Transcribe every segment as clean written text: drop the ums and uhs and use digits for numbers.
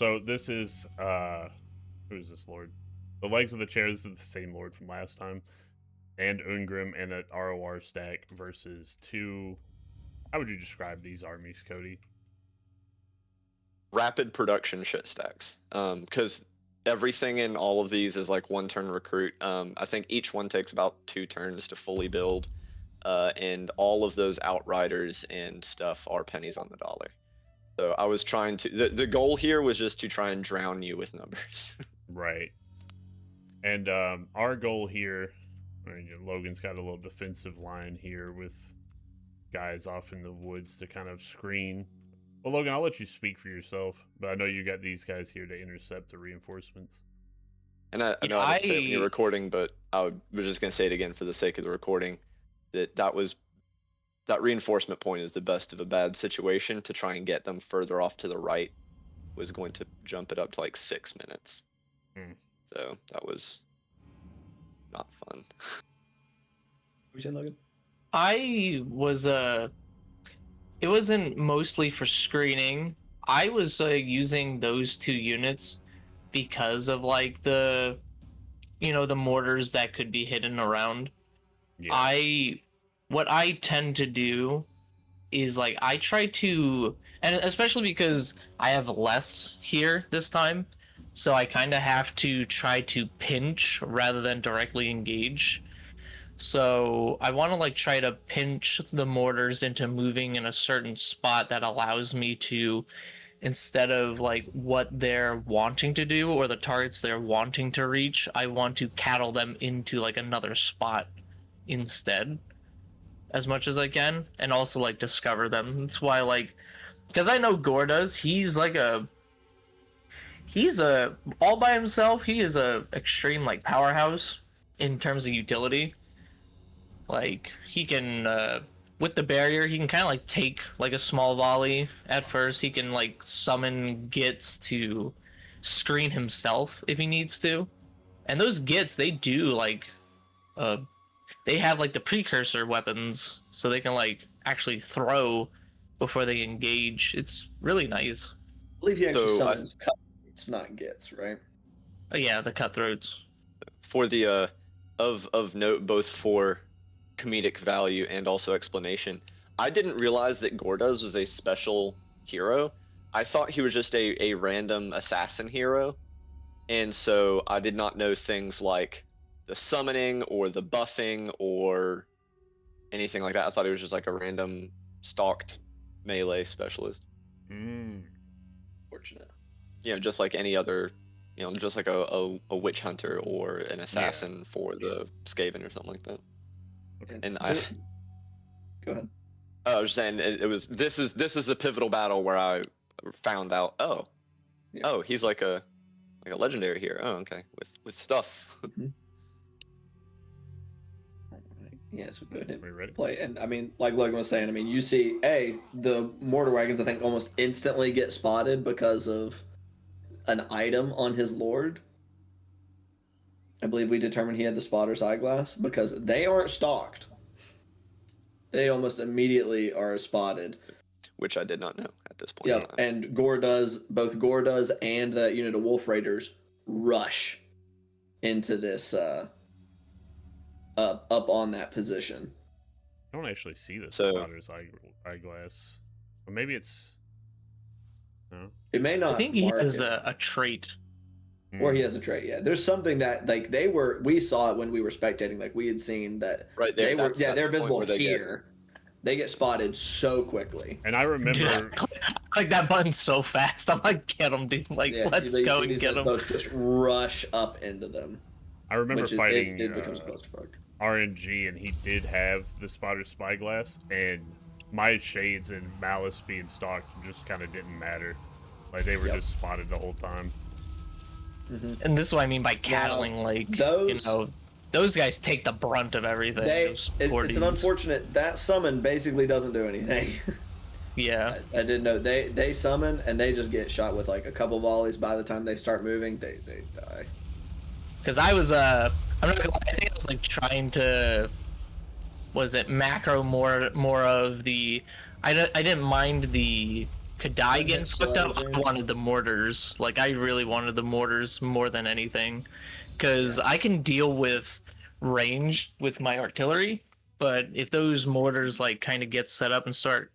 So this is who is this lord? The legs of the chair. This is the same lord from last time, and Ungrim and an ROR stack versus two. How would you describe these armies, Cody? Rapid production shit stacks. Because everything in all of these is like 1 turn recruit. I think each one takes about 2 turns to fully build. And all of those outriders and stuff are pennies on the dollar. So I was trying to, the goal here was just to try and drown you with numbers. Right. And our goal here, Logan's got a little defensive line here with guys off in the woods to kind of screen. Well, Logan, I'll let you speak for yourself, but I know you got these guys here to intercept the reinforcements. And I know I didn't say it when you're recording, but I was just going to say it again for the sake of the recording, that reinforcement point is the best of a bad situation. To try and get them further off to the right was going to jump it up to like 6 minutes. So that was not fun. What you saying, Logan? It wasn't mostly for screening. I was using those 2 units because of like the mortars that could be hidden around. Yeah. What I tend to do is like I try to, and especially because I have less here this time, so I kind of have to try to pinch rather than directly engage. So I want to like try to pinch the mortars into moving in a certain spot that allows me to, instead of like what they're wanting to do or the targets they're wanting to reach, I want to cattle them into like another spot instead, as much as I can, and also like discover them. That's why, like, because I know Gordas, he's all by himself. He is a extreme like powerhouse in terms of utility. Like he can with the barrier, he can kind of like take like a small volley at first. He can like summon gits to screen himself if he needs to, and those gits, they do like they have like the precursor weapons, so they can like actually throw before they engage. It's really nice. I believe he actually summons cutthroats, not gets, right? Oh yeah, the cutthroats. For the of note, both for comedic value and also explanation, I didn't realize that Gordas was a special hero. I thought he was just a random assassin hero, and so I did not know things like the summoning or the buffing or anything like that. I thought he was just like a random stalked melee specialist. Fortunate. You know, just like any other, you know, just like a witch hunter or an assassin for the Skaven or something like that. Okay. And go ahead. I was just saying it was this is the pivotal battle where I found out he's like a legendary hero. Oh, okay, with stuff. Yes, we go ahead Are you ready? play. And I mean, like Logan was saying, I mean, you see, the mortar wagons, I think, almost instantly get spotted because of an item on his lord. I believe we determined he had the spotter's eyeglass because they aren't stalked. They almost immediately are spotted. Which I did not know at this point. Yep, and both Gordas and that unit of Wolf Raiders rush into this up on that position. I don't actually see the spotter's eyeglass. Or maybe it's... No? It may not. I think he has a trait. Or he has a trait, yeah. There's something that, like, we saw it when we were spectating, like, we had seen that right there, they're visible here. They get spotted so quickly. And I remember... Dude, I click that button so fast. I'm like, get him, dude. Like, let's go and get him. Both just rush up into them. I remember fighting it becomes a clusterfuck. RNG, and he did have the spotter's spyglass, and my shades and malice being stalked just kind of didn't matter. Like, they were just spotted the whole time. And this is what I mean by cattling. Now, like, those guys take the brunt of everything. It's an unfortunate, that summon basically doesn't do anything. Yeah. I didn't know. They summon and they just get shot with like a couple volleys. By the time they start moving, they die. Because I was I'm not gonna lie, I think I was like trying to, was it macro more of the, I didn't mind the Kadai getting Next fucked up, slide, I wanted the mortars. Like, I really wanted the mortars more than anything. Because I can deal with range with my artillery, but if those mortars, like, kind of get set up and start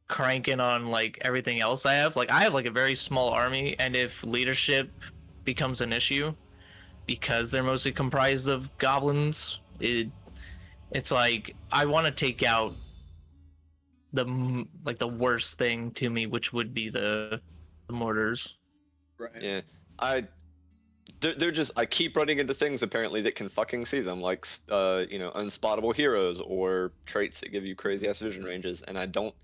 cranking on, like, everything else I have like a very small army, and if leadership becomes an issue, because they're mostly comprised of goblins, it's like, I want to take out the worst thing to me, which would be the mortars. Right. Yeah, they're just, I keep running into things apparently that can fucking see them, like you know, unspottable heroes or traits that give you crazy ass vision ranges, and I don't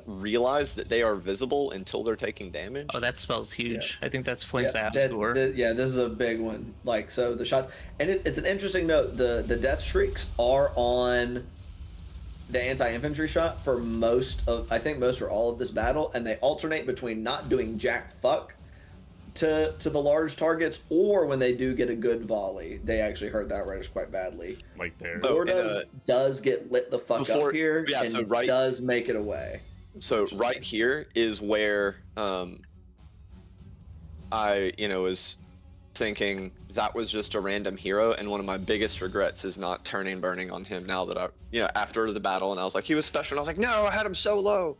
realize that they are visible until they're taking damage. Oh, that spell's huge. Yeah. I think that's Flame's Yeah, ass door. this is a big one. Like, so the shots, and it's an interesting note. The death streaks are on the anti-infantry shot for most of, I think most or all of this battle, and they alternate between not doing jack fuck to the large targets, or when they do get a good volley, they actually hurt that Reddish quite badly. Like there. Gordas does get lit the fuck up here, yeah, and so right, does make it away. So right here is where I, you know, was thinking that was just a random hero, and one of my biggest regrets is not turning burning on him now that I, you know, after the battle, and I was like, he was special, and I was like, no, I had him so low.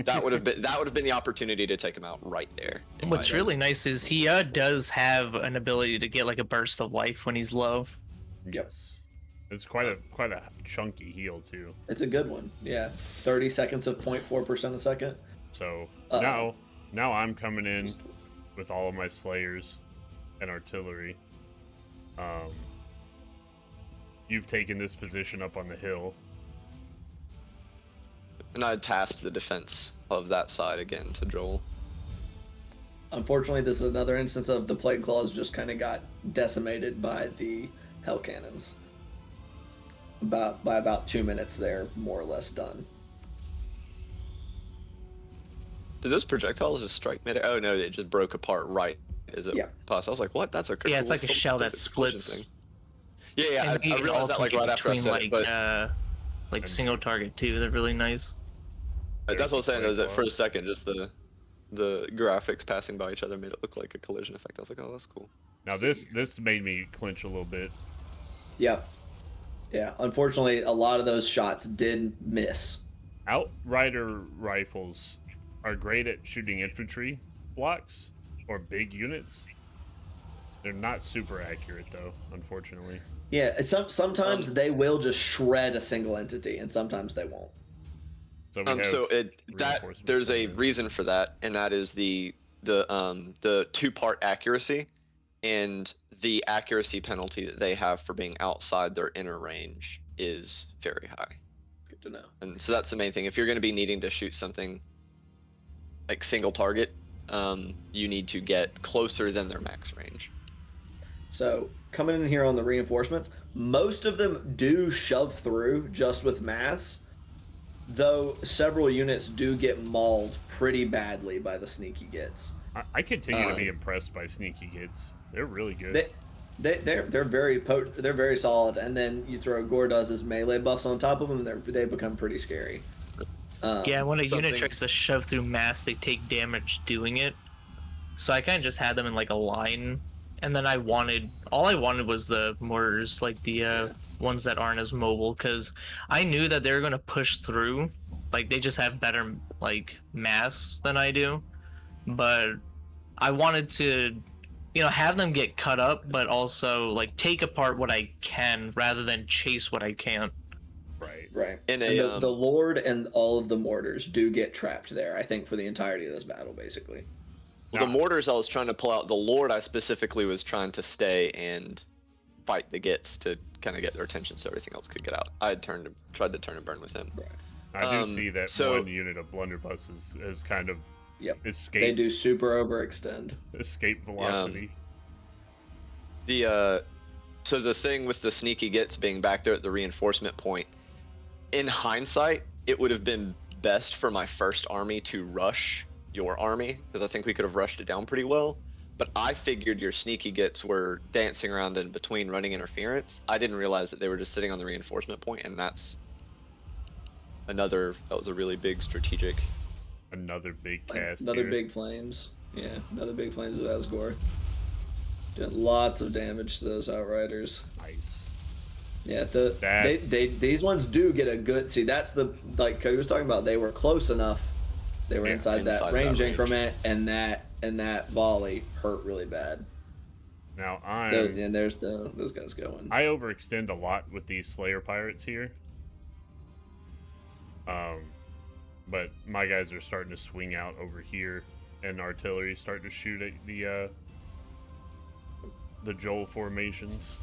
That would have been the opportunity to take him out right there. And what's really nice is he does have an ability to get like a burst of life when he's low. Yes. It's quite a chunky heal too. It's a good one. Yeah. 30 seconds of 0.4% a second. So now I'm coming in with all of my slayers and artillery. You've taken this position up on the hill. And I tasked the defense of that side again to Joel. Unfortunately, this is another instance of the Plague Claws just kind of got decimated by the Hell Cannons. By about 2 minutes, they're more or less done. Did those projectiles just strike mid? Oh no, it just broke apart right as it passed. I was like, what? That's a yeah, it's like a shell that splits. Thing. Yeah, I realized that like right after I said it, but like single target too. They're really nice. That's what I'm saying. Is that for a second, just the graphics passing by each other made it look like a collision effect. I was like, oh, that's cool. Now this made me clinch a little bit. Yep. Yeah. Unfortunately, a lot of those shots did miss. Outrider rifles are great at shooting infantry blocks or big units. They're not super accurate though, unfortunately. Yeah. Sometimes they will just shred a single entity, and sometimes they won't. So there's a reason for that, and that is the 2-part accuracy and the accuracy penalty that they have for being outside their inner range is very high. Good to know. And so that's the main thing. If you're going to be needing to shoot something like single target, you need to get closer than their max range. So coming in here on the reinforcements, most of them do shove through just with mass. Though several units do get mauled pretty badly by the sneaky gits. I continue to be impressed by sneaky gits. They're really good. They're very potent. They're very solid. And then you throw Gordaz's melee buffs on top of them, they become pretty scary. Yeah, when a unit tries to shove through mass, they take damage doing it. So I kind of just had them in like a line, and then all I wanted was the mortars, like the ones that aren't as mobile, because I knew that they were going to push through. Like, they just have better like mass than I do, but I wanted to, you know, have them get cut up, but also like take apart what I can rather than chase what I can't. Right. And the Lord and all of the mortars do get trapped there, I think, for the entirety of this battle, basically. Well, the mortars I was trying to pull out. The Lord I specifically was trying to stay and fight the gits to kind of get their attention so everything else could get out. I had tried to turn and burn with him. Right. I do see that one unit of blunderbuss is kind of escaped. They do super overextend. Escape velocity. So the thing with the sneaky gits being back there at the reinforcement point, in hindsight, it would have been best for my first army to rush your army, because I think we could have rushed it down pretty well. But I figured your sneaky gits were dancing around in between running interference. I didn't realize that they were just sitting on the reinforcement point, and that was a really big strategic Another big cast. Another here. big flames. Yeah, another big flames with Asgore. Doing lots of damage to those Outriders. Nice. Yeah, these ones do get a good. See, that's the like Cody was talking about. They were close enough. They were inside that range increment, and that volley hurt really bad. Now and there's those guys going. I overextend a lot with these Slayer pirates here. But my guys are starting to swing out over here, and artillery starting to shoot at the Joel formations.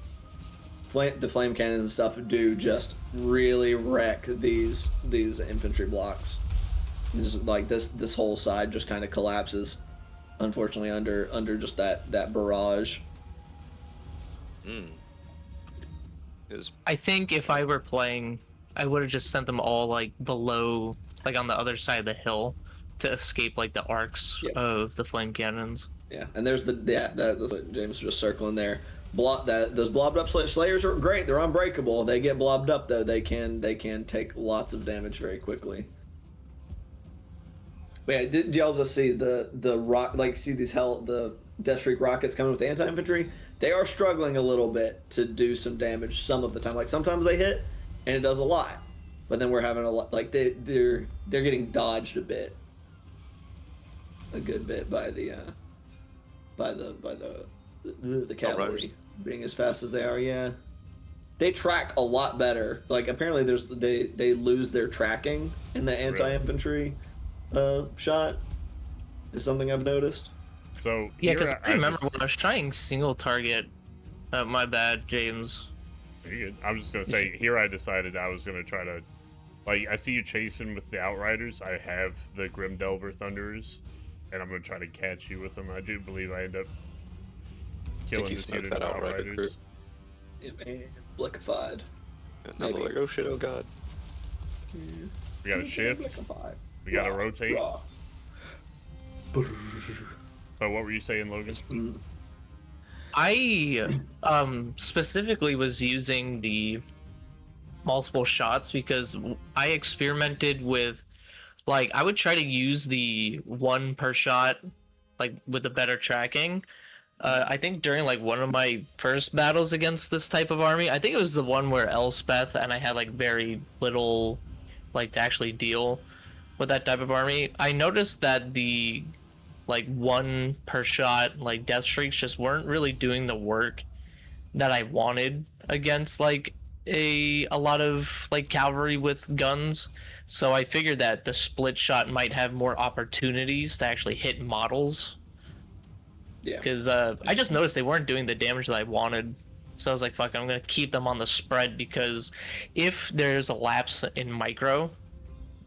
The flame cannons and stuff do just really wreck these infantry blocks. Just like this whole side just kind of collapses, unfortunately, under just that barrage. I think if I were playing, I would have just sent them all like below, like on the other side of the hill, to escape like the arcs of the flame cannons. Yeah, and there's that's James was just circling there. Those blobbed up slayers are great. They're unbreakable. They get blobbed up though. They can take lots of damage very quickly. But yeah, did y'all just see the rock? Like see the Death Streak rockets coming with the anti-infantry? They are struggling a little bit to do some damage some of the time. Like sometimes they hit and it does a lot, but then we're having a lot. Like they're getting dodged a good bit by the cavalry being as fast as they are. Yeah, they track a lot better. Like apparently they lose their tracking in the anti-infantry shot is something I've noticed. So yeah, because I remember when I was trying single target. My bad, James. You're good. I'm just gonna say here I decided I was gonna try to, like, I see you chasing with the Outriders. I have the Grim Delver Thunderers, and I'm gonna try to catch you with them. I do believe I end up killing this unit of Outriders. And liquefied. Now they're like, oh shit, oh god. We got to shift. We got to rotate. So what were you saying, Logan? I specifically was using the multiple shots because I experimented with, like, I would try to use the one per shot, like with the better tracking. I think during like one of my first battles against this type of army, I think it was the one where Elspeth and I had like very little like to actually deal with that type of army. I noticed that the like one per shot like death streaks just weren't really doing the work that I wanted against like a lot of like cavalry with guns. So I figured that the split shot might have more opportunities to actually hit models. Yeah. Because I just noticed they weren't doing the damage that I wanted. So I was like, fuck, I'm going to keep them on the spread, because if there's a lapse in micro,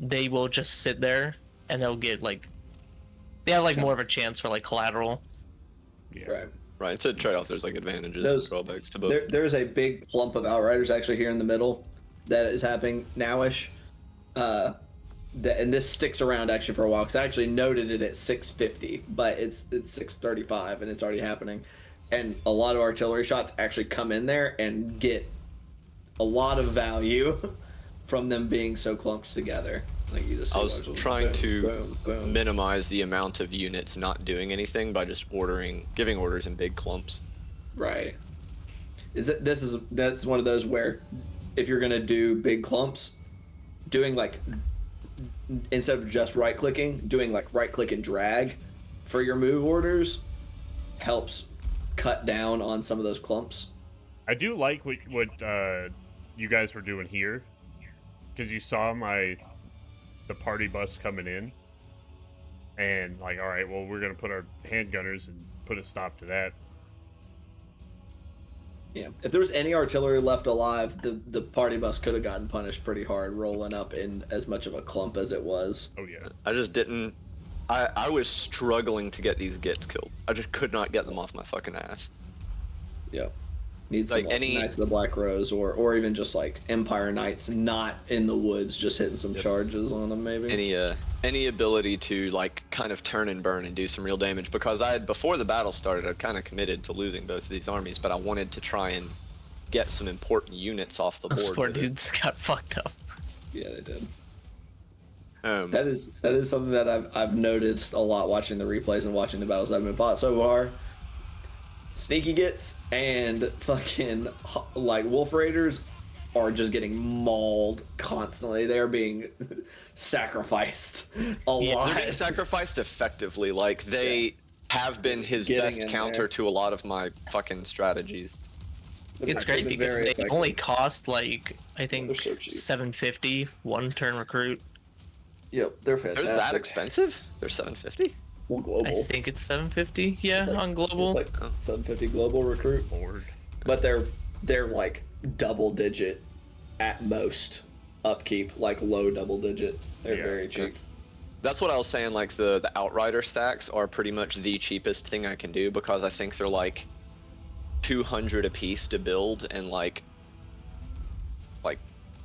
they will just sit there and they'll get like, they have like more of a chance for like collateral. Yeah. Right. It's a trade-off. There's like advantages and drawbacks to both. There's a big clump of Outriders actually here in the middle that is happening nowish. And this sticks around actually for a while, because I actually noted it at 650, but it's 635 and it's already happening. And a lot of artillery shots actually come in there and get a lot of value from them being so clumped together. Like you just I was trying to minimize the amount of units not doing anything by just giving orders in big clumps. Right. That's one of those where if you're gonna do big clumps, doing like, instead of just right clicking, doing like right click and drag for your move orders helps cut down on some of those clumps. I do like what you guys were doing here, because you saw the party bus coming in, and like, all right, well, we're gonna put our handgunners and put a stop to that. Yeah, if there was any artillery left alive, the party bus could have gotten punished pretty hard, rolling up in as much of a clump as it was. Oh yeah. I just didn't. I was struggling to get these gits killed. I just could not get them off my fucking ass. Yep. Need some like Knights of the Black Rose, or even just like Empire Knights, not in the woods, just hitting some charges on them maybe. Any ability to like kind of turn and burn and do some real damage, because before the battle started, I'd kind of committed to losing both of these armies, but I wanted to try and get some important units off the board. Those poor dudes got fucked up. Yeah, they did. That is something that I've noticed a lot watching the replays and watching the battles that have been fought so far. Sneaky Gets and fucking like Wolf Raiders are just getting mauled constantly. They're being sacrificed a lot. They're being sacrificed effectively. Like they have been his best counter to a lot of my fucking strategies. It's great because they only cost like I think so cheap. 750 one turn recruit. Yep, they're fantastic. They're that expensive? They're 750? Well, global. I think it's 750. Yeah, like, on global. It's like 750 global recruit. Lord. But they're like double digit at most upkeep, like low double digit. They're very cheap. That's what I was saying. Like the Outrider stacks are pretty much the cheapest thing I can do because I think they're like 200 a piece to build and like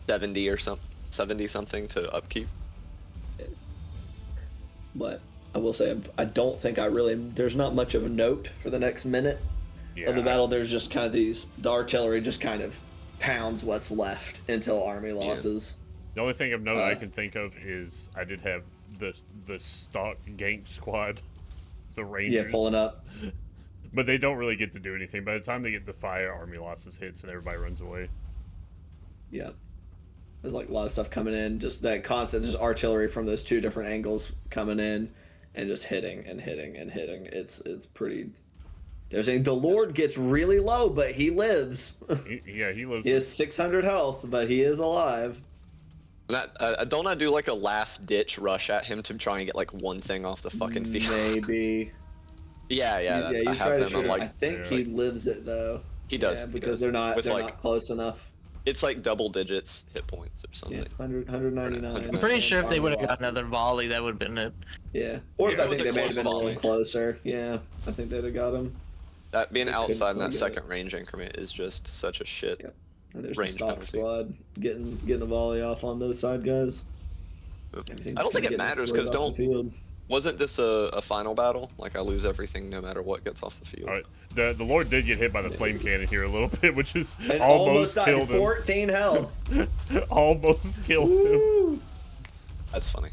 70 or something, 70 something to upkeep. But I will say I don't think there's not much of a note for the next minute of the battle. There's just kind of the artillery just kind of pounds what's left until army losses. The only thing of note I can think of is I did have the stock gank squad, the Rangers. Yeah, pulling up. But they don't really get to do anything. By the time they get the fire, army losses hits and everybody runs away. Yeah. There's like a lot of stuff coming in, just that constant just artillery from those two different angles coming in and just hitting and hitting and hitting. It's pretty. They're saying the Lord gets really low, but he lives. He lives. He has 600 health, but he is alive. Don't I do like a last ditch rush at him to try and get like one thing off the fucking field? Maybe. Yeah. You I have them. I'm like, I think he lives it though. He does. Yeah, because they're not like, not close enough. It's like double digits hit points or something. Yeah, 199. I'm pretty sure if they would have got another volley, that would have been it. Yeah. Or if I it was think a they may have close been a volley. little closer. Yeah, I think they'd have got him. That being They outside in couldn't that get it. second range increment is just such a shit. Yep. And there's the Range stock penalty. squad getting a volley off on those side guys. I don't think it matters because wasn't this a final battle? Like I lose everything no matter what gets off the field. All right. The Lord did get hit by the flame cannon here a little bit, which is And almost died, killed him. 14 health. Almost killed him. Woo. That's funny.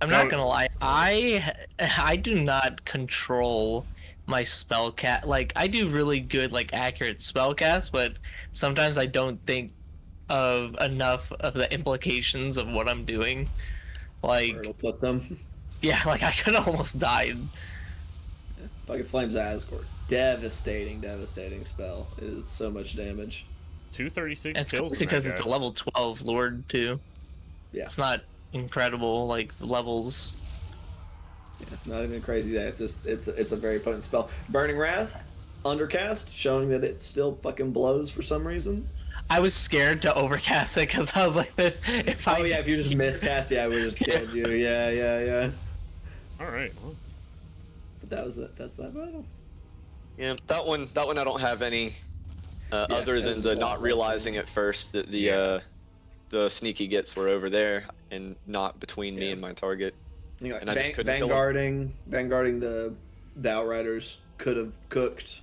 I'm not gonna lie. I do not control my spell cast. Like I do really good like accurate spell cast, but sometimes I don't think of enough of the implications of what I'm doing. Like Where it'll put them. yeah, like I could have almost died. Fucking Flames Asgore. Devastating spell. It is so much damage. 236 It's kills. crazy because it's a level 12 Lord too. Yeah. It's not incredible like levels. Yeah, not even crazy that it's a very potent spell. Burning Wrath, undercast, showing that it still fucking blows for some reason. I was scared to overcast it because I was like, if if you just miscast, yeah, we just killed you. Yeah. All right. Well, But that's that battle. Yeah, that one I don't have any other than the not realizing at first that the sneaky gets were over there and not between me and my target. You know, And I just couldn't kill him. vanguarding the Outriders could have cooked.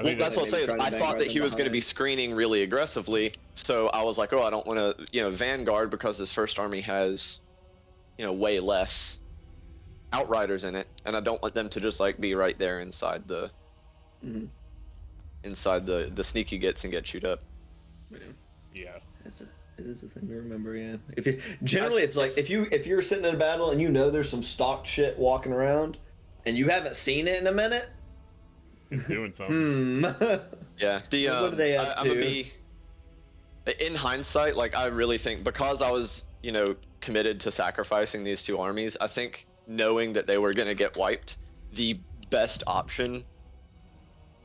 Well, that's what I'm saying. I thought that he was going to be screening really aggressively, so I was like, oh, I don't want to, Vanguard because his first army has, way less Outriders in it, and I don't want them to just like be right there inside the sneaky gets and get chewed up. yeah. It is a thing to remember, yeah. It's like if you're sitting in a battle and there's some stocked shit walking around, and you haven't seen it in a minute. He's doing something. Yeah. What are they up to? In hindsight, like I really think because I was, committed to sacrificing these two armies, I think knowing that they were going to get wiped, the best option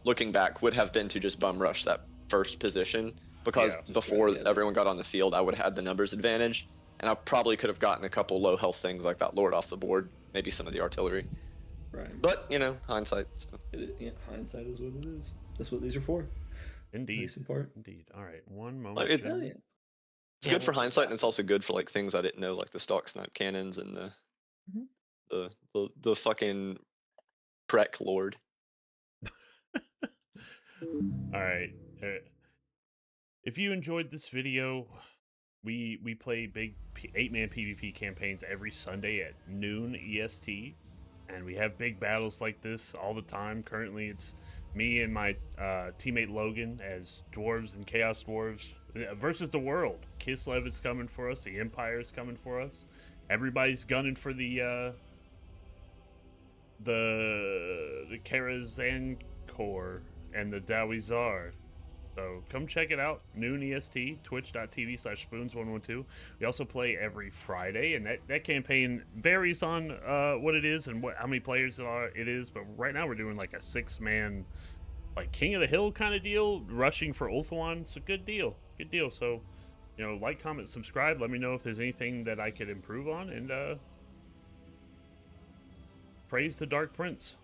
looking back would have been to just bum rush that first position because before everyone got on the field, I would have had the numbers advantage, and I probably could have gotten a couple low health things like that Lord off the board, maybe some of the artillery. Right. But, hindsight. So. Hindsight is what it is. That's what these are for. Indeed. Part. Indeed. All right. One moment. It's good for hindsight, and it's also good for like things I didn't know, like the stock snipe cannons and the fucking Prek Lord. All right. If you enjoyed this video, we play big 8-man PvP campaigns every Sunday at noon EST, and we have big battles like this all the time. Currently, it's me and my teammate Logan as dwarves and chaos dwarves versus the world. Kislev is coming for us. The Empire is coming for us. Everybody's gunning for the Karazhan Core and the Dawizar. So come check it out. Noon EST, twitch.tv/spoons112. We also play every Friday, and that campaign varies on what it is and how many players it is. But right now we're doing like a 6-man, like King of the Hill kind of deal, rushing for Ulthuan. It's a good deal. Good deal. So, like, comment, subscribe. Let me know if there's anything that I could improve on. And praise the Dark Prince.